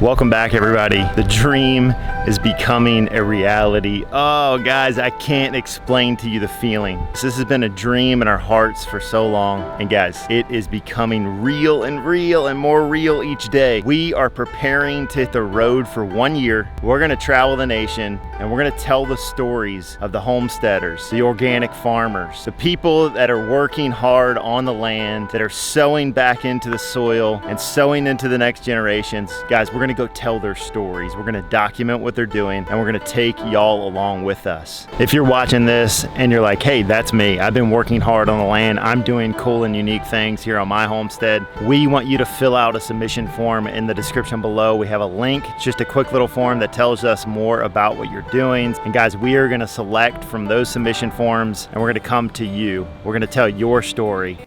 Welcome back, everybody. The dream is becoming a reality. Oh, guys, I can't explain to you the feeling. This has been a dream in our hearts for so long. And guys, it is becoming real and more real each day. We are preparing to hit the road for 1 year. We're gonna travel the nation and we're gonna tell the stories of the homesteaders, the organic farmers, the people that are working hard on the land, that are sowing back into the soil and sowing into the next generations. Guys, we're gonna go tell their stories. We're gonna document what they're doing and we're gonna take y'all along with us. If you're watching this and you're like, hey, that's me. I've been working hard on the land. I'm doing cool and unique things here on my homestead. We want you to fill out a submission form in the description below. We have a link. It's just a quick little form that tells us more about what you're doing. And guys, we are gonna select from those submission forms and we're gonna come to you. We're gonna tell your story.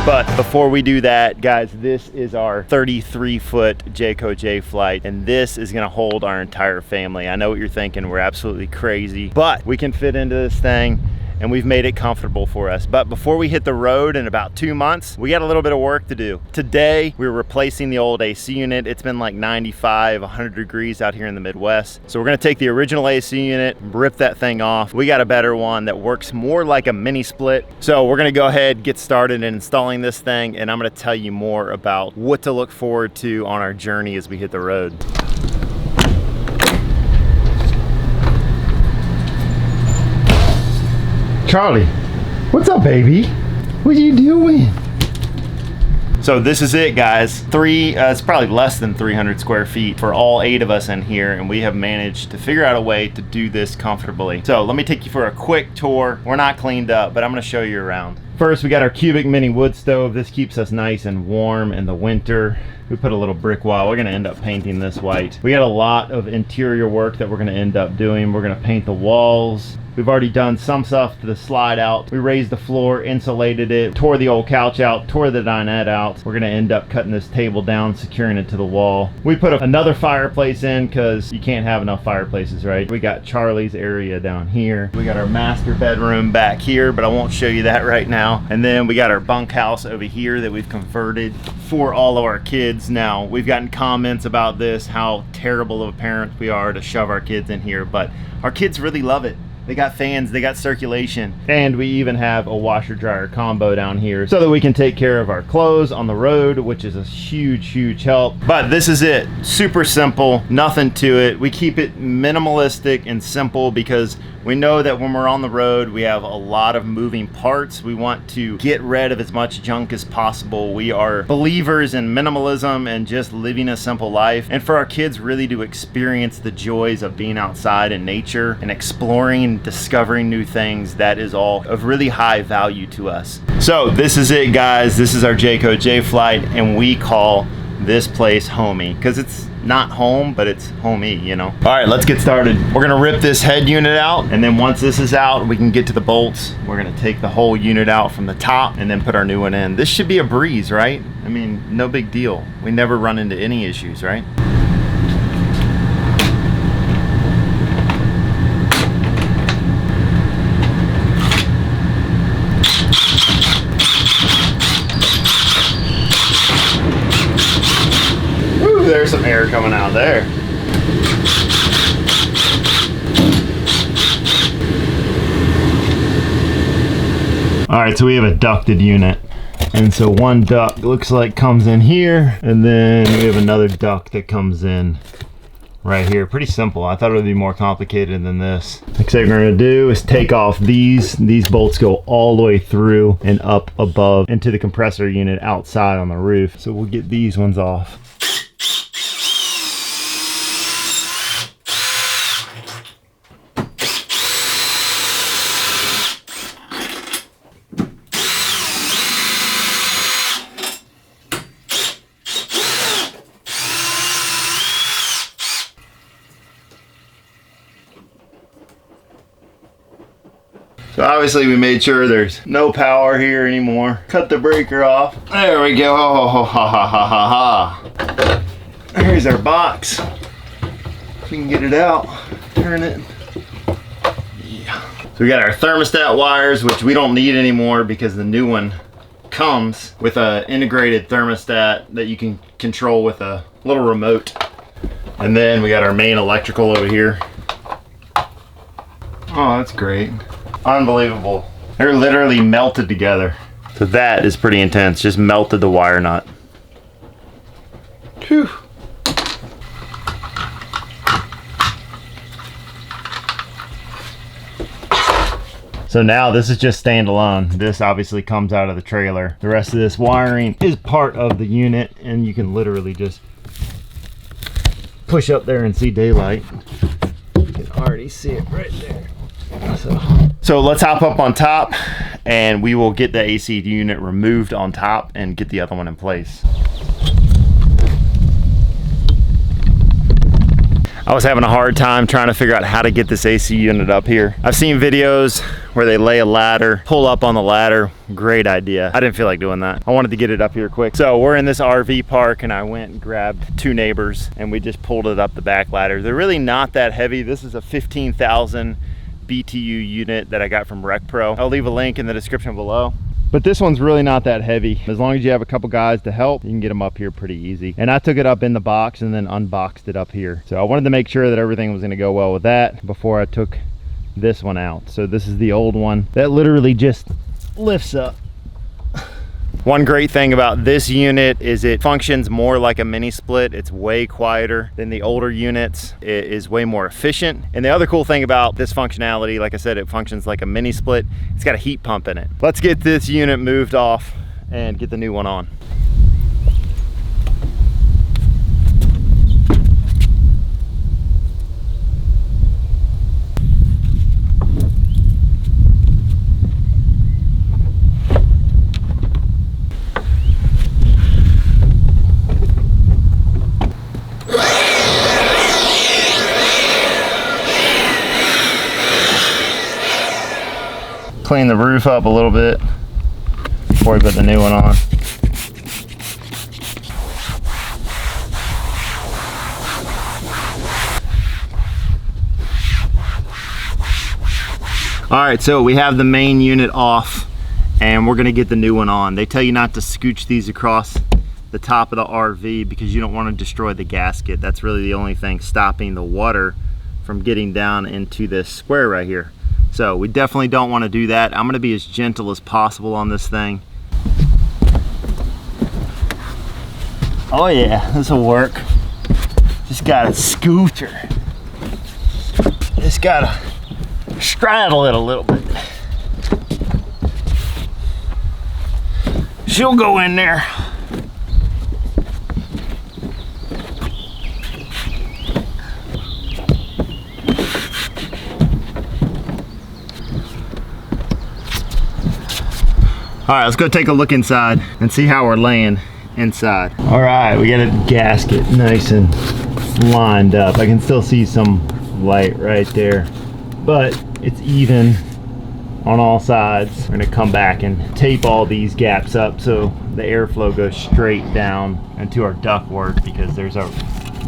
But before we do that, guys, this is our 33-foot Jayco J flight, and this is gonna hold our entire family. I know what you're thinking, we're absolutely crazy, but we can fit into this thing and we've made it comfortable for us. But before we hit the road in about 2 months, we got a little bit of work to do. Today, we're replacing the old AC unit. It's been like 95, 100 degrees out here in the Midwest. So we're gonna take the original AC unit, rip that thing off. We got a better one that works more like a mini split. So we're gonna go ahead, get started in installing this thing, and I'm gonna tell you more about what to look forward to on our journey as we hit the road. Charlie, what's up, baby? What are you doing? So this is it, guys. It's probably less than 300 square feet for all 8 of us in here, and we have managed to figure out a way to do this comfortably. So let me take you for a quick tour. We're not cleaned up, but I'm gonna show you around. First, we got our cubic mini wood stove. This keeps us nice and warm in the winter. We put a little brick wall. We're gonna end up painting this white. We got a lot of interior work that we're gonna end up doing. We're gonna paint the walls. We've already done some stuff to the slide out. We raised the floor, insulated it, tore the old couch out, tore the dinette out. We're gonna end up cutting this table down, securing it to the wall. We put another fireplace in because you can't have enough fireplaces, right? We got Charlie's area down here. We got our master bedroom back here, but I won't show you that right now. And then we got our bunkhouse over here that we've converted for all of our kids. Now, we've gotten comments about this, how terrible of a parent we are to shove our kids in here, but our kids really love it. They got fans, they got circulation, and we even have a washer dryer combo down here so that we can take care of our clothes on the road, which is a huge help. But this is it, super simple, nothing to it. We keep it minimalistic and simple because we know that when we're on the road, we have a lot of moving parts. We want to get rid of as much junk as possible. We are believers in minimalism and just living a simple life. And for our kids really to experience the joys of being outside in nature and exploring and discovering new things, that is all of really high value to us. So this is it, guys. This is our Jayco J flight, and we call this place homey because it's not home, but it's homey, you know. All right, let's get started. We're gonna rip this head unit out, and then once this is out, we can get to the bolts. We're gonna take the whole unit out from the top and then put our new one in. This should be a breeze, right? I mean, no big deal. We never run into any issues, right? There's some air coming out there. All right, so we have a ducted unit. And so one duct looks like comes in here, and then we have another duct that comes in right here. Pretty simple. I thought it would be more complicated than this. Next thing we're gonna do is take off these. These bolts go all the way through and up above into the compressor unit outside on the roof. So we'll get these ones off. So obviously we made sure there's no power here anymore. Cut the breaker off. There we go. Oh, ha, ha, ha, ha, ha. Here's our box. If we can get it out. turn it. Yeah. So we got our thermostat wires, which we don't need anymore because the new one comes with an integrated thermostat that you can control with a little remote. And then we got our main electrical over here. Oh, that's great. Unbelievable. They're literally melted together. So that is pretty intense. Just melted the wire nut. Whew. So now this is just standalone. This obviously comes out of the trailer. The rest of this wiring is part of the unit, and you can literally just push up there and see daylight. You can already see it right there. So let's hop up on top and we will get the AC unit removed on top and get the other one in place. I was having a hard time trying to figure out how to get this AC unit up here. I've seen videos where they lay a ladder, pull up on the ladder. Great idea. I didn't feel like doing that. I wanted to get it up here quick. So we're in this RV park and I went and grabbed 2 neighbors and we just pulled it up the back ladder. They're really not that heavy. This is a 15,000 BTU unit that I got from Rec Pro. I'll leave a link in the description below. But this one's really not that heavy. As long as you have a couple guys to help, you can get them up here pretty easy. And I took it up in the box and then unboxed it up here. So I wanted to make sure that everything was gonna go well with that before I took this one out. So this is the old one that literally just lifts up. One great thing about this unit is it functions more like a mini split. It's way quieter than the older units. It is way more efficient. And the other cool thing about this functionality, like I said, it functions like a mini split. It's got a heat pump in it. Let's get this unit moved off and get the new one on. Clean the roof up a little bit before we put the new one on. All right, so we have the main unit off and we're gonna get the new one on. They tell you not to scooch these across the top of the RV because you don't want to destroy the gasket. That's really the only thing stopping the water from getting down into this square right here. So we definitely don't want to do that. I'm going to be as gentle as possible on this thing. Oh yeah, this will work. Just got to scooter. Just got to straddle it a little bit. She'll go in there. All right, let's go take a look inside and see how we're laying inside. All right, we got a gasket nice and lined up. I can still see some light right there, but it's even on all sides. We're gonna come back and tape all these gaps up so the airflow goes straight down into our ductwork because there's a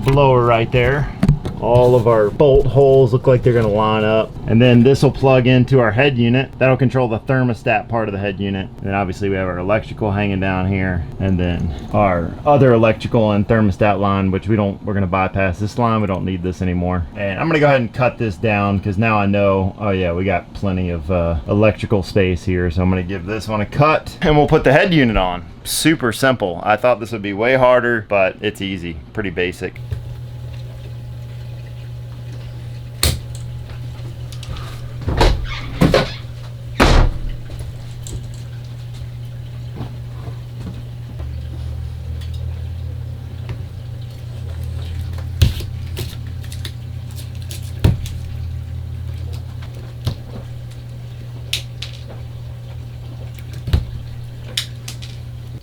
blower right there. All of our bolt holes look like they're gonna line up. And then this will plug into our head unit. That'll control the thermostat part of the head unit. And then obviously we have our electrical hanging down here. And then our other electrical and thermostat line, which we're gonna bypass this line. We don't need this anymore. And I'm gonna go ahead and cut this down because now I know, oh yeah, we got plenty of electrical space here. So I'm gonna give this one a cut and we'll put the head unit on. Super simple. I thought this would be way harder, but it's easy, pretty basic.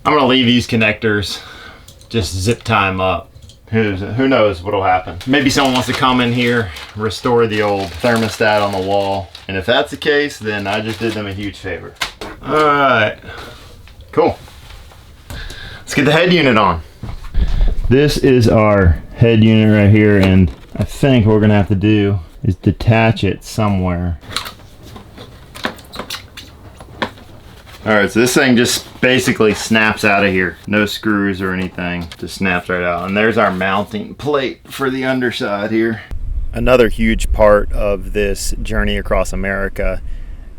I'm gonna leave these connectors, just zip tie them up. Who knows what'll happen. Maybe someone wants to come in here, restore the old thermostat on the wall. And if that's the case, then I just did them a huge favor. All right, cool. Let's get the head unit on. This is our head unit right here. And I think what we're gonna have to do is detach it somewhere. Alright, so this thing just basically snaps out of here. No screws or anything. Just snaps right out. And there's our mounting plate for the underside here. Another huge part of this journey across America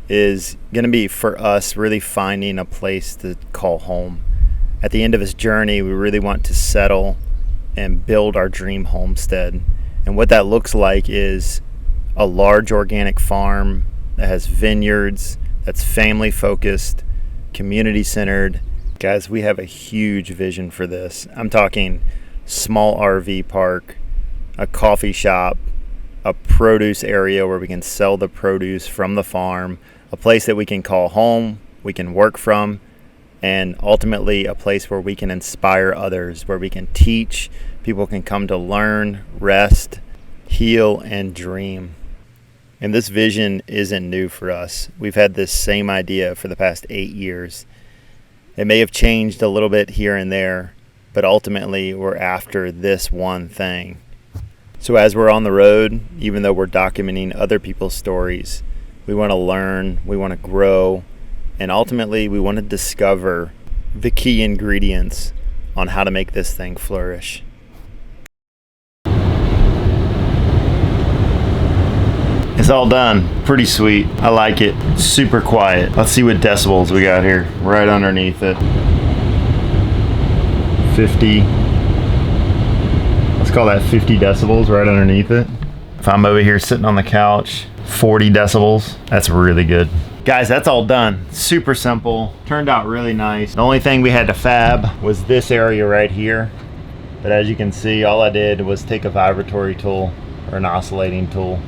is going to be for us really finding a place to call home. At the end of this journey, we really want to settle and build our dream homestead. And what that looks like is a large organic farm that has vineyards, that's family focused, community centered. Guys, we have a huge vision for this. I'm talking small RV park, a coffee shop, a produce area where we can sell the produce from the farm, a place that we can call home, we can work from, and ultimately a place where we can inspire others, where we can teach, people can come to learn, rest, heal, and dream. And this vision isn't new for us. We've had this same idea for the past 8 years. It may have changed a little bit here and there, but ultimately we're after this one thing. So as we're on the road, even though we're documenting other people's stories, we want to learn, we want to grow, and ultimately we want to discover the key ingredients on how to make this thing flourish. It's all done. Pretty sweet. I like it. Super quiet. Let's see what decibels we got here. Right underneath it. 50. Let's call that 50 decibels right underneath it. If I'm over here sitting on the couch, 40 decibels. That's really good. Guys, that's all done. Super simple. Turned out really nice. The only thing we had to fab was this area right here. But as you can see, all I did was take a vibratory tool or an oscillating tool,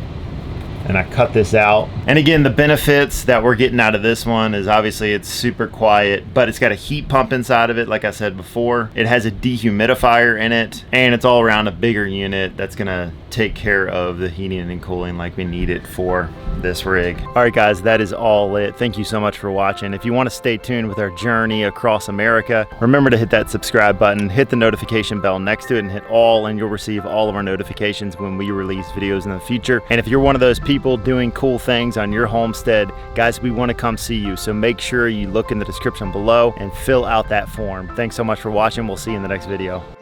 and I cut this out. And again, the benefits that we're getting out of this one is obviously it's super quiet, but it's got a heat pump inside of it, like I said before. It has a dehumidifier in it, and it's all around a bigger unit that's gonna take care of the heating and cooling like we need it for this rig. All right, guys, that is all it. Thank you so much for watching. If you want to stay tuned with our journey across America, remember to hit that subscribe button, hit the notification bell next to it, and hit all, and you'll receive all of our notifications when we release videos in the future. And if you're one of those people doing cool things on your homestead, guys, we want to come see you. So make sure you look in the description below and fill out that form. Thanks so much for watching. We'll see you in the next video.